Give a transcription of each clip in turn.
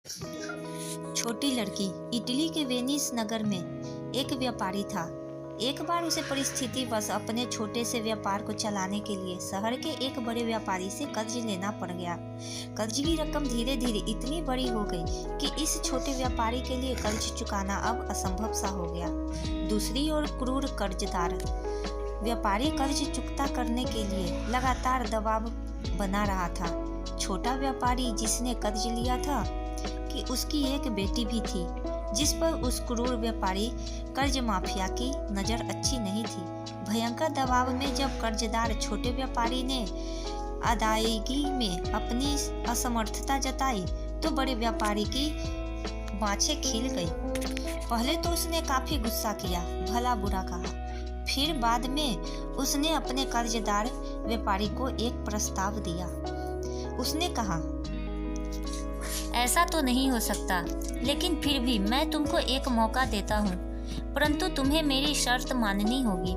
छोटी लड़की। इटली के वेनिस नगर में एक व्यापारी था। एक बार उसे परिस्थितिवश अपने छोटे से व्यापार को चलाने के लिए शहर के एक बड़े व्यापारी से कर्ज लेना पड़ गया। कर्ज की रकम धीरे धीरे इतनी बड़ी हो गई कि इस छोटे व्यापारी के लिए कर्ज चुकाना अब असंभव सा हो गया। दूसरी ओर क्रूर कर्जदार व्यापारी कर्ज चुकता करने के लिए लगातार दबाव बना रहा था। छोटा व्यापारी जिसने कर्ज लिया था कि उसकी एक बेटी भी थी, जिस पर उस क्रूर व्यापारी कर्ज माफिया की नज़र अच्छी नहीं थी। भयंकर दबाव में जब कर्जदार छोटे व्यापारी ने अदायगी में अपनी असमर्थता जताई तो बड़े व्यापारी की बाँछें खिल गई। पहले तो उसने काफ़ी गुस्सा किया, भला बुरा कहा। फिर बाद में उसने अपने कर्जदार व्यापारी को एक प्रस्ताव दिया। उसने कहा, ऐसा तो नहीं हो सकता, लेकिन फिर भी मैं तुमको एक मौका देता हूँ, परंतु तुम्हें मेरी शर्त माननी होगी।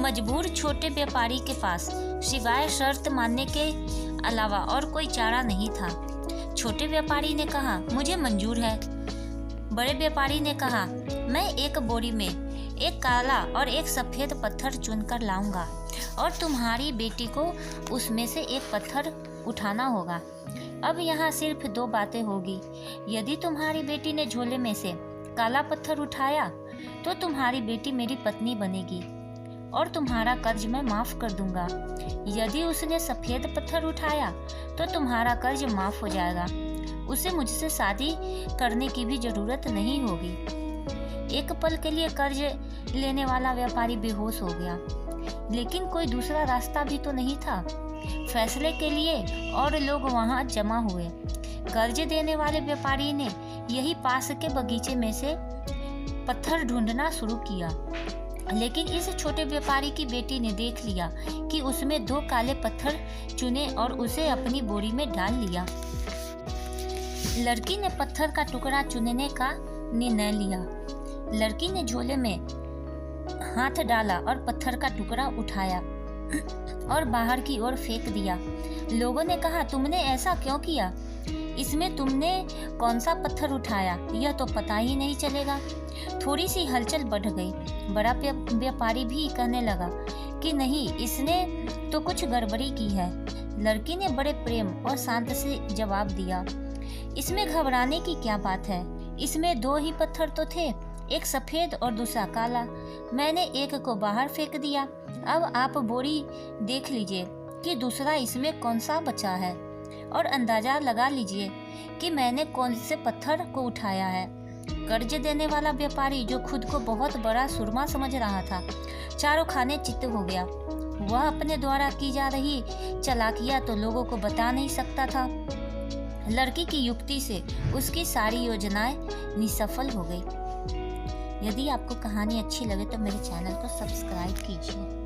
मजबूर छोटे व्यापारी के पास सिवाय शर्त मानने के अलावा और कोई चारा नहीं था। छोटे व्यापारी ने कहा, मुझे मंजूर है। बड़े व्यापारी ने कहा, मैं एक बोरी में एक काला और एक सफ़ेद पत्थर चुनकर लाऊंगा और तुम्हारी बेटी को उसमें से एक पत्थर उठाना होगा। अब यहाँ सिर्फ दो बातें होगी। यदि तुम्हारी बेटी ने झोले में से काला पत्थर उठाया तो तुम्हारी बेटी मेरी पत्नी बनेगी और तुम्हारा कर्ज मैं माफ़ कर दूंगा। यदि उसने सफ़ेद पत्थर उठाया तो तुम्हारा कर्ज माफ़ हो जाएगा। उसे मुझसे शादी करने की भी ज़रूरत नहीं होगी। एक पल के लिए कर्ज लेने वाला व्यापारी बेहोश हो गया, लेकिन कोई दूसरा रास्ता भी तो नहीं था। फैसले के लिए और लोग वहां जमा हुए। कर्ज देने वाले व्यापारी ने यही पास के बगीचे में से पत्थर ढूंढना शुरू किया, लेकिन इस छोटे व्यापारी की बेटी ने देख लिया कि उसमें दो काले पत्थर चुने और उसे अपनी बोरी में डाल लिया। लड़की ने पत्थर का टुकड़ा चुनने का निर्णय लिया। लड़की ने झोले में हाथ डाला और पत्थर का टुकड़ा उठाया और बाहर की ओर फेंक दिया। लोगों ने कहा, तुमने ऐसा क्यों किया? इसमें तुमने कौन सा पत्थर उठाया यह तो पता ही नहीं चलेगा। थोड़ी सी हलचल बढ़ गई। बड़ा व्यापारी भी कहने लगा कि नहीं, इसने तो कुछ गड़बड़ी की है। लड़की ने बड़े प्रेम और शांत से जवाब दिया, इसमें घबराने की क्या बात है? इसमें दो ही पत्थर तो थे, एक सफ़ेद और दूसरा काला। मैंने एक को बाहर फेंक दिया। अब आप बोरी देख लीजिए कि दूसरा इसमें कौन सा बचा है और अंदाज़ा लगा लीजिए कि मैंने कौन से पत्थर को उठाया है। कर्ज देने वाला व्यापारी, जो खुद को बहुत बड़ा सुरमा समझ रहा था, चारों खाने चित्त हो गया। वह अपने द्वारा की जा रही चालाकियाँ तो लोगों को बता नहीं सकता था। लड़की की युक्ति से उसकी सारी योजनाएं निसफल हो गई। यदि आपको कहानी अच्छी लगे तो मेरे चैनल को सब्सक्राइब कीजिए।